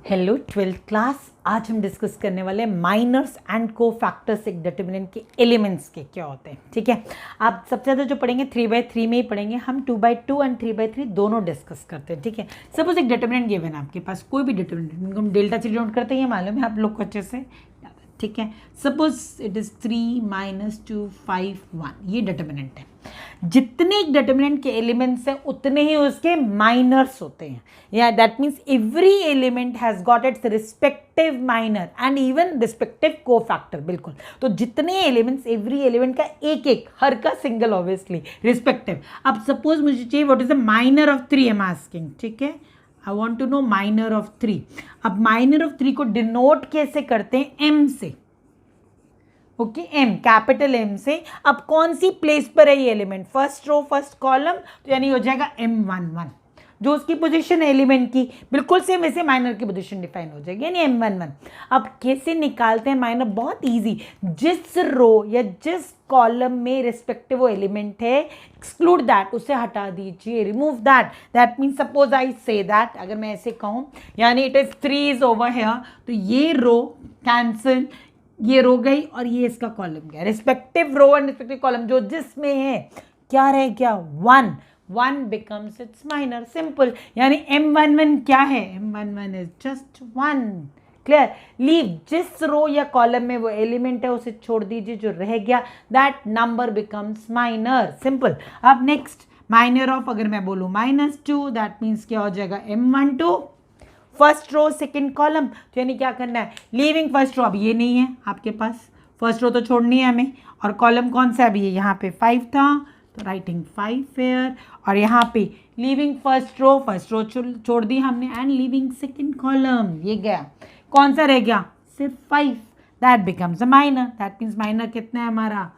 Hello twelfth class. आज हम discuss करने वाले हैं माइनर्स एंड को फैक्टर्स एक डिटर्मिनेंट के एलिमेंट्स के क्या होते हैं। ठीक है, आप सबसे ज़्यादा जो पढ़ेंगे 3/3 में ही पढ़ेंगे, हम 2/2 एंड 3/3 दोनों डिस्कस करते हैं। ठीक है, सपोज एक डिटर्मिनेंट गिवन है आपके पास, कोई भी डिटर्मिनेंट, हम डेल्टा से डिनोट करते हैं, ये मालूम है आप लोग को अच्छे से। ठीक है, सपोज इट इज़ 3 - 2 5 1, ये डिटर्मिनेंट है। जितने एक डिटर्मिनेंट के एलिमेंट्स हैं उतने ही उसके माइनर्स होते हैं, या that means every element has got its respective minor and even respective cofactor. बिल्कुल, तो जितने एलिमेंट्स, एवरी एलिमेंट का एक एक, हर का सिंगल ऑब्वियसली रिस्पेक्टिव। अब सपोज मुझे चाहिए what is the minor of 3, I am asking. ठीक है, I want to know minor of 3। अब माइनर ऑफ 3 को डिनोट कैसे करते हैं? एम से। ओके, एम, कैपिटल एम से। अब कौन सी प्लेस पर है ये element? First row first column, तो यानी हो जाएगा M11, जो उसकी पोजीशन है एलिमेंट की, बिल्कुल सेम वैसे माइनर की पोजीशन डिफाइन हो जाएगी, यानी M11। अब कैसे निकालते हैं माइनर? बहुत इजी, जिस रो या जिस कॉलम में रिस्पेक्टिव वो एलिमेंट है, एक्सक्लूड दैट, उसे हटा दीजिए, remove that. That means suppose I say that, अगर मैं ऐसे कहूँ, यानी it is 3 is over here, तो ये रो कैंसिल, ये रो गई और ये इसका कॉलम गया। Respective row and respective column जो जिसमें है, क्या रह गया? 1 बिकम्स इट्स माइनर। सिंपल, यानी M11 क्या है? M11 is just 1। Clear? Leave, जिस रो या कॉलम में वो एलिमेंट है उसे छोड़ दीजिए, जो रह गया that number becomes minor. Simple. अब नेक्स्ट, माइनर ऑफ अगर मैं बोलूँ -2, दैट मीन्स क्या हो जाएगा? M12 first row second column, तो यानी क्या करना है? Leaving first row. अब ये नहीं है आपके पास, फर्स्ट रो तो छोड़नी है हमें, और कॉलम कौन सा है? अभी ये यहाँ पे 5 था, तो राइटिंग 5 फेयर, और यहाँ पे लीविंग फर्स्ट रो छोड़ दी हमने, एंड लीविंग सेकंड कॉलम, ये गया। कौन सा रह गया? सिर्फ 5, that becomes a minor. That means minor कितना है हमारा?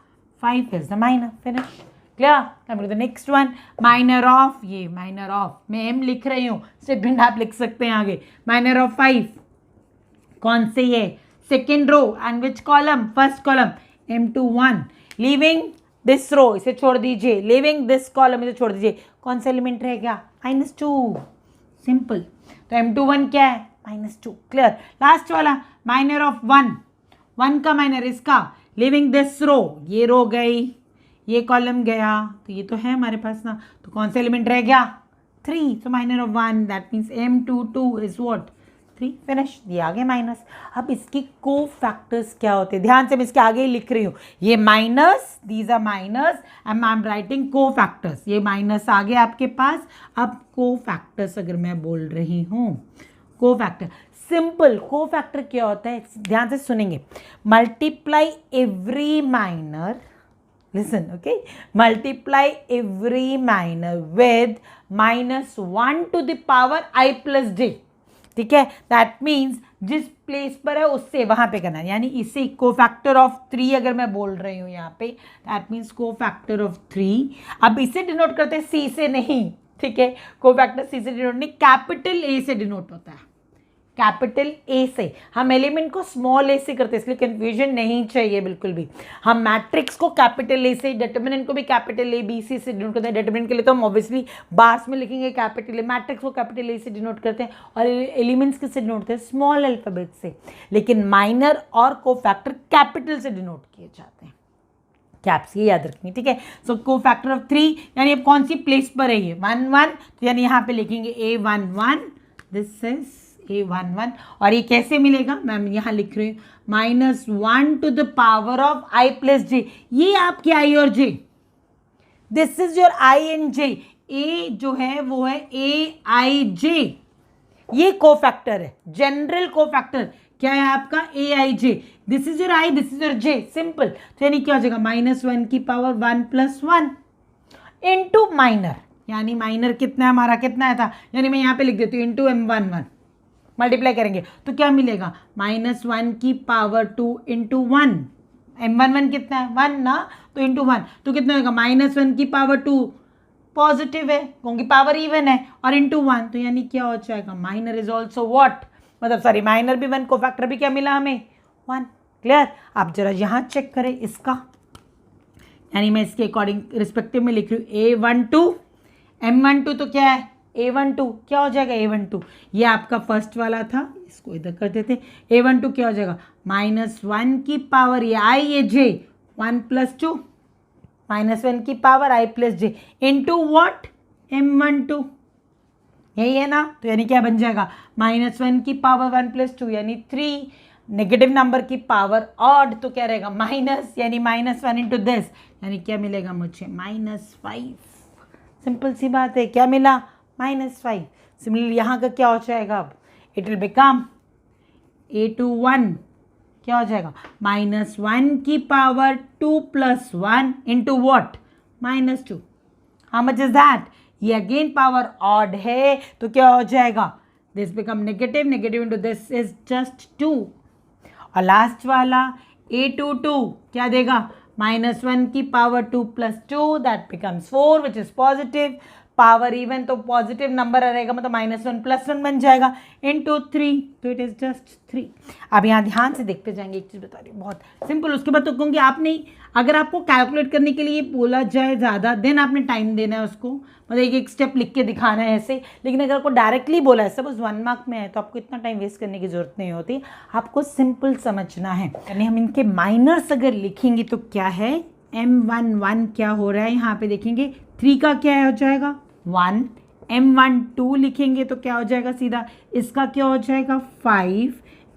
5 is the minor. Finish. Clear? Coming to the next one, minor of, ये माइनर ऑफ, मैं एम लिख रही हूँ, स्टेटमेंट आप लिख सकते हैं आगे। माइनर ऑफ 5 कौन से? ये second row and which column? First column, M21। Leaving this row, इसे छोड़ दीजिए, लीविंग दिस कॉलम, इसे छोड़ दीजिए। कौन सा एलिमेंट रह गया? -2। सिंपल, तो M21 क्या है? -2। क्लियर? लास्ट वाला, माइनर ऑफ 1 का माइनर इसका, लीविंग दिस रो, ये रो गई, ये कॉलम गया, तो ये तो है हमारे पास ना, तो कौन सा एलिमेंट रह गया? 3। तो minor of 1, that means M22 is what? 3। Finish, ये आगे माइनस। अब इसकी को फैक्टर्स क्या होते हैं? ध्यान से, मैं इसके आगे ही लिख रही हूँ, ये minors, these are minors, and I am writing cofactors. ये माइनस आ गए आपके पास। अब को फैक्टर्स अगर मैं बोल रही हूँ, को फैक्टर सिंपल, को फैक्टर क्या होता है? ध्यान से सुनेंगे। Multiply every minor, listen, okay, multiply every minor with -1 to the power I plus j। ठीक है, दैट मीन्स जिस प्लेस पर है उससे वहां पे करना है, यानी इसे कोफैक्टर ऑफ 3 अगर मैं बोल रही हूँ यहाँ पे, दैट मीन्स कोफैक्टर ऑफ 3। अब इसे डिनोट करते हैं C से नहीं, ठीक है, कोफैक्टर C से डिनोट नहीं, कैपिटल A से डिनोट होता है, कैपिटल ए से। हम एलिमेंट को स्मॉल ए से करते हैं, इसलिए कंफ्यूजन नहीं चाहिए बिल्कुल भी। हम मैट्रिक्स को कैपिटल ए से, डिटर्मिनेंट को भी कैपिटल ए बी सी से डिनोट करते हैं। डिटर्मिनेंट के लिए तो हम ऑब्वियसली बार्स में लिखेंगे कैपिटल ए, मैट्रिक्स को कैपिटल ए से डिनोट करते हैं, और एलिमेंट्स किससे डिनोट करते हैं? स्मॉल अल्फाबेट से। लेकिन माइनर और कोफैक्टर कैपिटल से डिनोट किए जाते हैं, कैप्स, ये याद रखेंगे। ठीक है, सो कोफैक्टर ऑफ 3, यानी अब कौन सी प्लेस पर है ये? 1 तो यानी यहाँ पे लिखेंगे A11, दिस इज A11, और ये कैसे मिलेगा? मैम यहाँ लिख रही हूँ -1 to the power of I plus j। ये आपकी I और j, this is your I and j। A जो है वो है AIJ, ये कोफैक्टर है, जनरल कोफैक्टर क्या है आपका? AIJ। This is your I, this is your j। Simple, तो यानी क्या हो जाएगा? -1 की पावर 1 + 1 इंटू माइनर, यानी माइनर कितना है हमारा? कितना था? यानी मैं यहाँ पे लिख देती हूँ इंटू M11, मल्टीप्लाई करेंगे तो क्या मिलेगा? -1 की पावर 2 इंटू 1। M11 कितना है? 1 ना, तो इंटू 1, तो कितना होगा? -1 की पावर 2 पॉजिटिव है क्योंकि पावर इवन है, और इंटू 1, तो यानी क्या हो जाएगा? माइनर इज ऑल्सो व्हाट, मतलब सॉरी, माइनर भी 1, कोफैक्टर भी क्या मिला हमें? 1। क्लियर? आप जरा यहाँ चेक करें इसका, यानी मैं इसके अकॉर्डिंग रिस्पेक्टिव में लिख रही हूँ A12, M12 तो क्या है? A12 क्या हो जाएगा, A12 ये आपका फर्स्ट वाला था, इसको इधर कर देते। A12 क्या हो जाएगा, -1 की पावर ये I ये J 1 + 2 -1 की power I + J into what, M12 यही है ना। तो यानी क्या बन जाएगा, -1 की पावर 1 + 2 यानी 3, नेगेटिव नंबर की पावर ऑड तो क्या रहेगा माइनस, यानी -1 इंटू दिस यानी क्या मिलेगा मुझे, -5। सिंपल सी बात है, क्या मिला, -5। सिमिलरली यहाँ का क्या हो जाएगा, अब इट विल बिकम A21 क्या हो जाएगा, -1 की power 2 + 1 into what, -2। How much is that, ये अगेन पावर ऑड है तो क्या हो जाएगा, this become negative, negative into this is just 2। और लास्ट वाला A22 क्या देगा, -1 की power 2 + 2 that becomes 4 which is positive, power even तो पॉजिटिव नंबर रहेगा मतलब -1 + 1 बन जाएगा इंटू 3 तो इट इज जस्ट 3। अब यहाँ ध्यान से देखते जाएंगे, एक चीज़ बता रही हूँ बहुत सिंपल, उसके बाद तो कहूँगी आप नहीं, अगर आपको कैलकुलेट करने के लिए बोला जाए ज़्यादा देन आपने टाइम देना है उसको, मतलब एक एक स्टेप लिख के दिखाना है ऐसे। लेकिन अगर आपको डायरेक्टली बोला है सपोज 1 मार्क में है तो आपको इतना टाइम वेस्ट करने की जरूरत नहीं होती, आपको सिंपल समझना है। यानी हम इनके माइनर्स अगर लिखेंगे तो क्या है, M11 क्या हो रहा है यहाँ पे देखेंगे, 3 का क्या हो जाएगा 1, M12 लिखेंगे तो क्या हो जाएगा सीधा, इसका क्या हो जाएगा 5,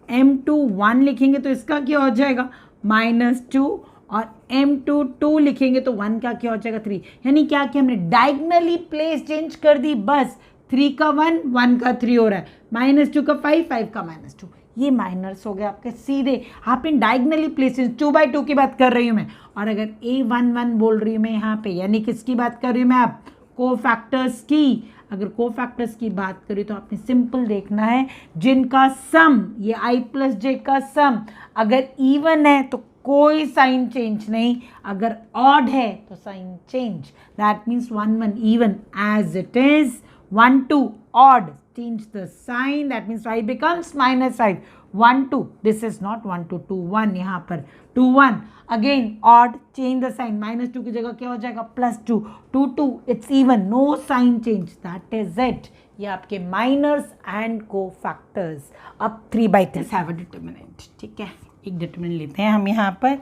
M21 लिखेंगे तो इसका क्या हो जाएगा -2 और M22 लिखेंगे तो 1 का क्या हो जाएगा 3। यानी क्या कि हमने डायगनली प्लेस चेंज कर दी बस, 3 का 1, 1 का 3 हो रहा है, -2 का 5, 5 का -2, ये माइनर्स हो गए आपके सीधे। आपने डायगनली प्लेस चेंज 2/2 की बात कर रही हूँ मैं, और अगर A11 बोल रही हूँ मैं यहाँ पे, यानी किसकी बात कर रही हूँ मैं, आप कोफैक्टर्स की। अगर कोफैक्टर्स की बात करें तो आपने सिंपल देखना है जिनका सम, ये I + J का सम अगर इवन है तो कोई साइन चेंज नहीं, अगर ऑड है तो sign change, that means 1 1 even as it is, 1 2 odd change the sign, that means y becomes -5, 1 2 this is not 1 2 2 1, यहाँ पर 2 1 again odd change the sign, -2 की जगह क्या हो जाएगा +2, 2 2 it's even, no sign change, that is it। ये आपके miners and cofactors. अब 3/3 हैव अ डिटर्मिनेंट, ठीक है, एक डिटर्मिनेंट लेते हैं हम यहाँ पर,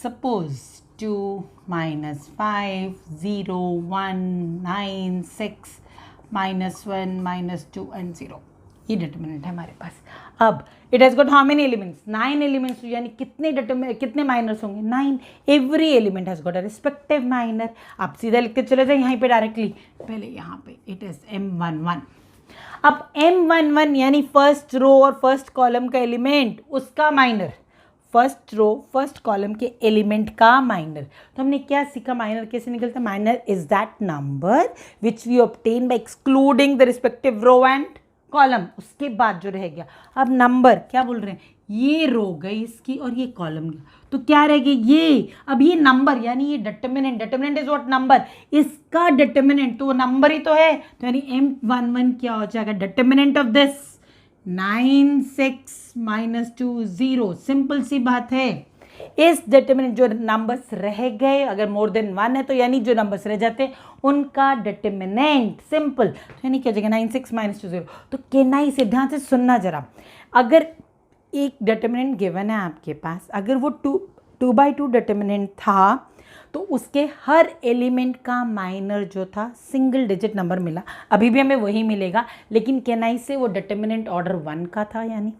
सपोज 2 -5 0 1 9 6 -1 -2 एंड 0, ये डिटर्मिनेंट है हमारे पास। अब it has got how many elements, 9 elements, यानी कितने माइनर्स होंगे 9, every element has got a respective minor. आप सीधा लिख के चले जाए यहीं पे डायरेक्टली, पहले यहाँ पे इट इज M11। अब M11 यानी फर्स्ट रो और फर्स्ट कॉलम का एलिमेंट उसका minor, first row first column के एलिमेंट का माइनर। तो हमने क्या सीखा, माइनर कैसे निकलता है, minor is that number which we obtain by excluding the respective row and column, उसके बाद जो रह गया। अब नंबर क्या बोल रहे हैं, ये रो गई इसकी और ये कॉलम गया, तो क्या रहेगी ये, अब ये नंबर यानी ये determinant, determinant is what number, इसका डिटर्मिनेंट तो नंबर ही तो है, तो यानी M11 क्या हो जाएगा डिटर्मिनेंट ऑफ दिस 9 6 -2 0। सिंपल सी बात है, इस डिटर्मिनेंट जो नंबर्स रह गए अगर मोर देन 1 है तो यानी जो नंबर्स रह जाते हैं उनका डिटर्मिनेंट, सिंपल, तो यानी क्या हो जाएगा 9 6 -2 0। तो कहना ही से ध्यान से सुनना जरा, अगर एक डिटर्मिनेंट गिवन है आपके पास, अगर वो 2/2 डिटर्मिनेंट था तो उसके हर एलिमेंट का माइनर जो था सिंगल डिजिट नंबर मिला, अभी भी हमें वही मिलेगा, लेकिन केनाई से वो डिटर्मिनेंट ऑर्डर 1 का था। यानी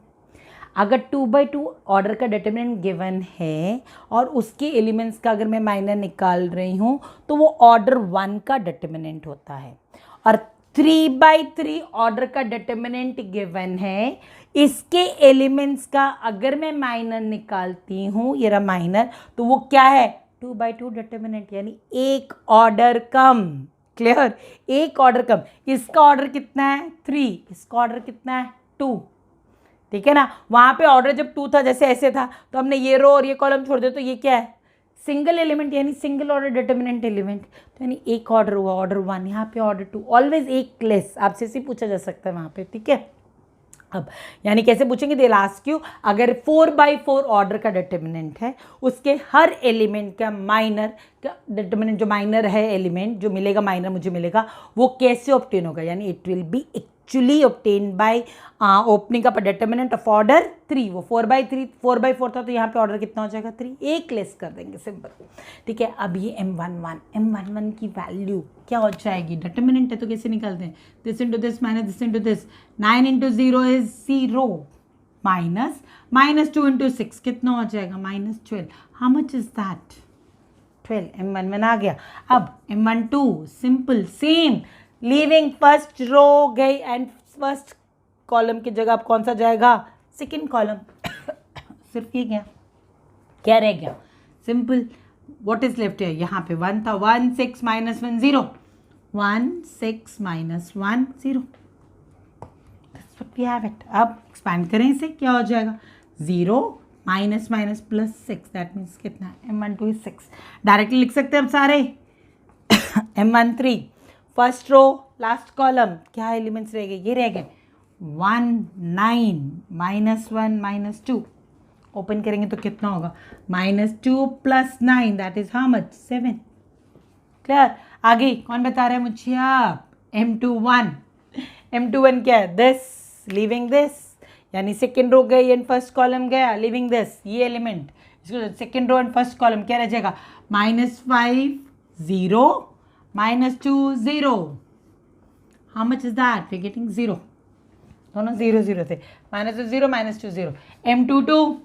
अगर 2/2 ऑर्डर का डिटर्मिनेंट गिवन है और उसके एलिमेंट्स का अगर मैं माइनर निकाल रही हूँ तो वो ऑर्डर 1 का डिटर्मिनेंट होता है, और 3/3 ऑर्डर का डिटर्मिनेंट गिवन है, इसके एलिमेंट्स का अगर मैं माइनर निकालती हूँ, ये रहा माइनर, तो वो क्या है 2/2 डिटर्मिनेंट, यानी एक ऑर्डर कम। क्लियर, एक ऑर्डर कम। इसका ऑर्डर कितना है 3, इसका ऑर्डर कितना है 2, ठीक है ना। वहाँ पे ऑर्डर जब 2 था जैसे ऐसे था तो हमने ये रो और ये कॉलम छोड़ दिया, तो ये क्या है सिंगल एलिमेंट, यानी सिंगल ऑर्डर डिटर्मिनेंट एलिमेंट, तो यानी एक ऑर्डर हुआ ऑर्डर 1, यहाँ पे ऑर्डर 2, ऑलवेज एक लेस, आपसे ऐसे पूछा जा सकता है वहाँ पे, ठीक है। अब यानी कैसे पूछेंगे, दे आस्क यू अगर 4/4 ऑर्डर का डिटर्मिनेंट है, उसके हर एलिमेंट का माइनर का डिटर्मिनेंट, जो माइनर है एलिमेंट जो मिलेगा, माइनर मुझे मिलेगा, वो कैसे ऑब्टेन होगा, यानी it will be actually obtain by opening up a determinant of order 3। वो 4/4 था, तो यहाँ पे ऑर्डर कितना हो जाएगा 3, एक लेस कर देंगे, सिंपल। ठीक है, अब ये M11 की वैल्यू क्या हो जाएगी, डिटर्मिनेंट है तो कैसे निकालते हैं, this into this minus this into this, 9 into 0 is 0 minus 2 into 6 कितना हो जाएगा -12। How much is that, 12। M11 आ गया। अब M12 simple same, leaving first row गई एंड फर्स्ट कॉलम की जगह अब कौन सा जाएगा, सेकेंड कॉलम। सिर्फ ये गया, क्या रह गया, सिंपल। व्हाट इज लेफ्ट है, यहाँ पे 1 था, 1 6 -1 0, 1 6 -1 0, that's what we have it. अब एक्सपैंड करें इसे, क्या हो जाएगा 0 माइनस प्लस 6, दैट मीन्स कितना, M12 इज 6। डायरेक्टली लिख सकते हैं अब सारे। M13 first row last column, क्या एलिमेंट्स रह गए, ये रह गए 1 9 -1 -2, ओपन करेंगे तो कितना होगा -2 + 9, that is how much 7। Clear, आगे कौन बता रहा है मुझे आप, M21 क्या है, दिस लीविंग दिस, यानी सेकेंड रो गई एंड फर्स्ट कॉलम गया, लीविंग दिस, ये एलिमेंट, इसको second row and first column क्या रह जाएगा, -5 0 -2 0, how much is that, we getting 0, दोनों 0 0 थे, -0 -2 0। M22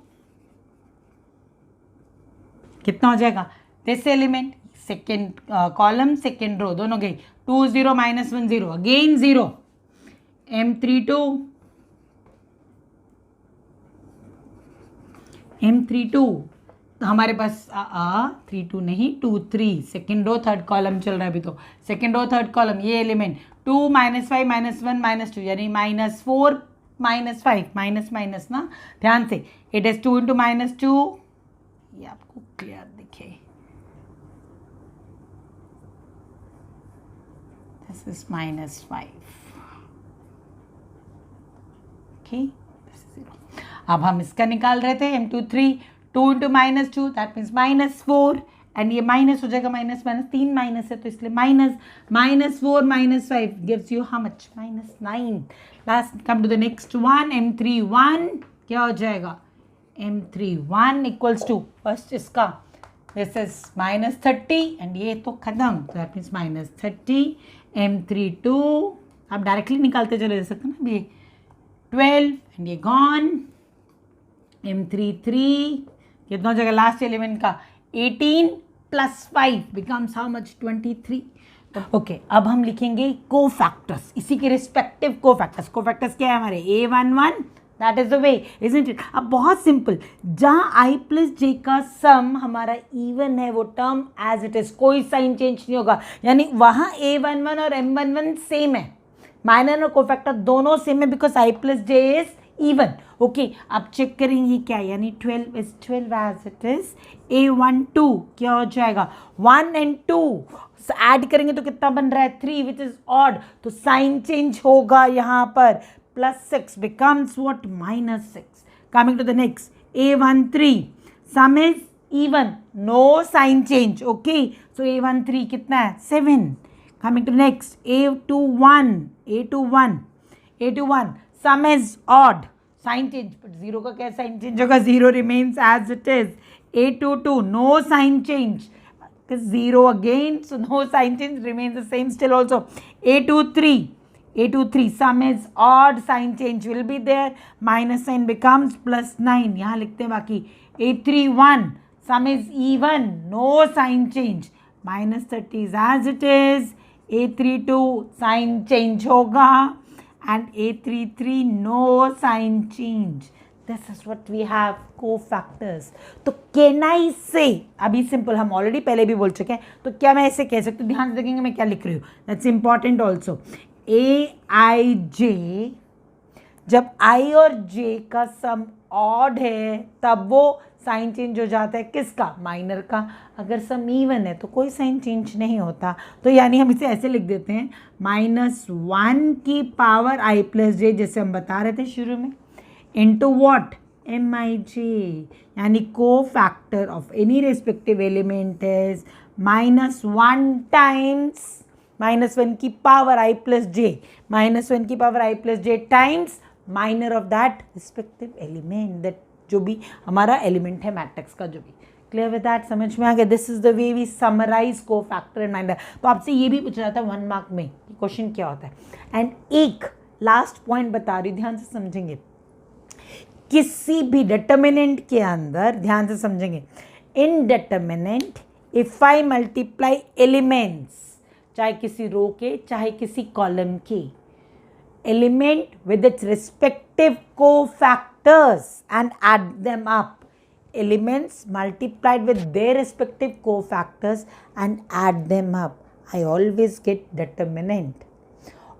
कितना हो जाएगा, this element second column second row दोनों गई, 2 0 -1 0, अगेन 0। M32 तो हमारे पास 32 नहीं 2 3, सेकेंड रो थर्ड कॉलम चल रहा है अभी, तो सेकेंड रो थर्ड कॉलम ये एलिमेंट 2 -5 -1 -2, यानी -4 -5 माइनस ना, ध्यान से, इट इज 2 इंटू -2, ये आपको क्लियर दिखे, this is -5, okay, this is 0। अब हम इसका निकाल रहे थे, M23 2 into -2, that means -4, and ये माइनस हो जाएगा, माइनस 3 माइनस है तो इसलिए -4 -5 gives you how much, -9। Last come to the next one, M31 क्या हो जाएगा, M31 इक्वल्स टू फर्स्ट इसका, दिस इज -30 एंड ये तो खत्म, दैट मीन्स -30। M32 आप डायरेक्टली निकालते चले जा सकते ना, ये 12 एंड ये गॉन। M33 कितना हो जाएगा लास्ट एलिमेंट का, 18 + 5 बिकम्स हाउ मच, 23। ओके, अब हम लिखेंगे कोफैक्टर्स, इसी के रिस्पेक्टिव कोफैक्टर्स। कोफैक्टर्स क्या है हमारे, A11, that is the way, isn't it. अब बहुत सिंपल, जहाँ I + J का सम हमारा इवन है, वो टर्म एज इट इज, कोई साइन चेंज नहीं होगा, यानी वहाँ A11 और M11 सेम है, माइनर और कोफैक्टर दोनों सेम है, because I + J is even. Okay, अब चेक करेंगे क्या, यानी 12 is 12 as it is. A12 क्या हो जाएगा, 1 and 2 ऐड करेंगे तो कितना बन रहा है, 3 विच इज ऑड, तो साइन चेंज होगा यहाँ पर, +6 becomes what, -6। coming to the next, A13 sum is even, no sign change, okay, so A13 कितना है, 7। coming to next, A21 sum is odd, sign change, but 0 का क्या sign change होगा, 0 remains as it is। A22 no sign change, because 0 again, so no sign change, remains the same still also। A23 sum is odd, sign change will be there, minus sign becomes +9, यहाँ लिखते हैं बाकी। A31 sum is even, no sign change, -30 is as it is। A32 sign change होगा, and A33 no sign change। This is what we have cofactors। तो can I say, अभी simple, हम already पहले भी बोल चुके हैं, तो क्या मैं ऐसे कह सकती हूँ, ध्यान से देखेंगे मैं क्या लिख रही हूँ, दैट्स इंपॉर्टेंट ऑल्सो। AIJ जब i और j का सम ऑड है तब वो साइन चेंज हो जाता है किसका, माइनर का। अगर सम इवन है तो कोई साइन चेंज नहीं होता। तो यानी हम इसे ऐसे लिख देते हैं -1 की पावर i प्लस जे, जैसे हम बता रहे थे शुरू में, इंटू वॉट, mij, यानी को factor of any respective element is -1 times -1 की पावर i प्लस जे, -1 की power i plus J times minor of that respective element, that जो भी हमारा एलिमेंट है मैट्रिक्स का जो भी। क्लियर विद दैट, समझ में आ गया? This is the way we summarise cofactor and minor. तो आपसे ये भी पूछा जाता है 1 मार्क में क्वेश्चन क्या होता है। एंड एक लास्ट पॉइंट बता रही हूँ, ध्यान से समझेंगे, किसी भी डिटर्मिनेंट के अंदर, ध्यान से समझेंगे, in determinant if I multiply elements, चाहे किसी रो के चाहे किसी कॉलम के, element with its respective cofactors and add them up, elements multiplied with their respective cofactors and add them up, I always get determinant।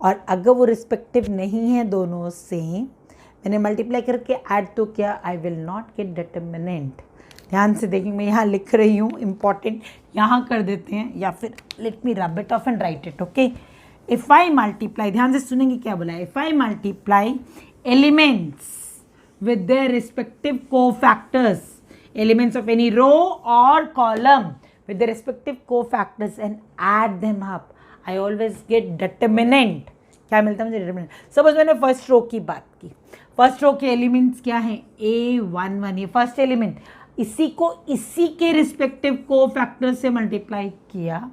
और अगर वो respective नहीं है दोनों से, मैंने मल्टीप्लाई करके ऐड तो किया, I will not gate determinant. ध्यान से देखेंगे, मैं यहाँ लिख रही हूँ, इंपॉर्टेंट, यहाँ कर देते हैं, या फिर let me rub it of and right it. Okay, if I multiply, ध्यान से सुनेंगे क्या बोला है, if I multiply elements with their respective cofactors, elements of any row or column with their respective cofactors and add them up, I always get determinant। क्या मिलता है मुझे? डिटर्मिनेंट। सपोज मैंने फर्स्ट रो की बात की, फर्स्ट रो के elements क्या हैं, A11, ये फर्स्ट एलिमेंट, इसी को इसी के रिस्पेक्टिव कोफैक्टर से मल्टीप्लाई किया,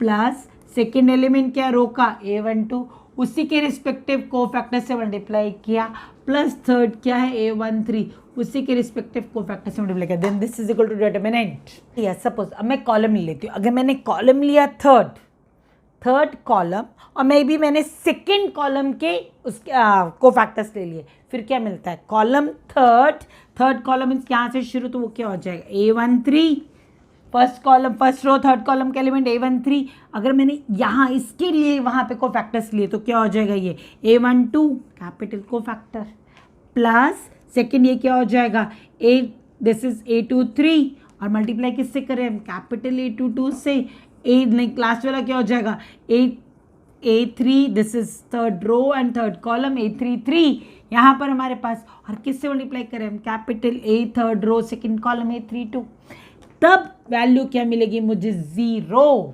प्लस सेकेंड एलिमेंट क्या, रो का A12, उसी के रिस्पेक्टिव कोफैक्टर से मल्टीप्लाई किया, प्लस थर्ड क्या है A13, उसी के रिस्पेक्टिव कोफैक्टर से मल्टीप्लाई किया, then this is equal to determinant. या सपोज अब मैं कॉलम ले लेती हूँ, अगर मैंने कॉलम लिया थर्ड कॉलम और मे बी मैंने सेकेंड कॉलम के उसके कोफैक्टर्स ले लिए, फिर क्या मिलता है, कॉलम थर्ड कॉलम मीन्स यहाँ से शुरू, तो वो क्या हो जाएगा, A13, first column, first row third column के एलिमेंट A13, अगर मैंने यहाँ इसके लिए वहाँ पे कोफैक्टर्स लिए तो क्या हो जाएगा, ये A12 capital cofactor, plus second ये क्या हो जाएगा, दिस इज A23, और मल्टीप्लाई किससे करें हम, कैपिटल A22 से, लास्ट वाला क्या हो जाएगा, A3, this is third row and third column A33 यहाँ पर हमारे पास, और किससे मल्टीप्लाई करें हम, capital A third row second column A32, तब वैल्यू क्या मिलेगी मुझे, 0।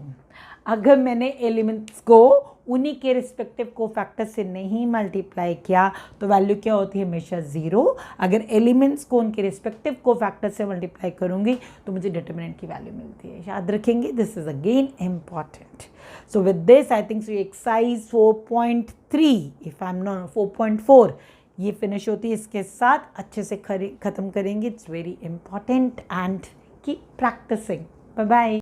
अगर मैंने एलिमेंट्स को उन्हीं के रिस्पेक्टिव कोफैक्टर से नहीं मल्टीप्लाई किया तो वैल्यू क्या होती है, हमेशा 0। अगर एलिमेंट्स को उनके रिस्पेक्टिव कोफैक्टर से मल्टीप्लाई करूंगी तो मुझे डिटर्मिनेंट की वैल्यू मिलती है, याद रखेंगे, this is again important. So with this I think so exercise 4.3 if I am not 4.4 ये फिनिश होती है, इसके साथ अच्छे से ख़त्म करेंगे। It's very important and keep practicing. Bye bye.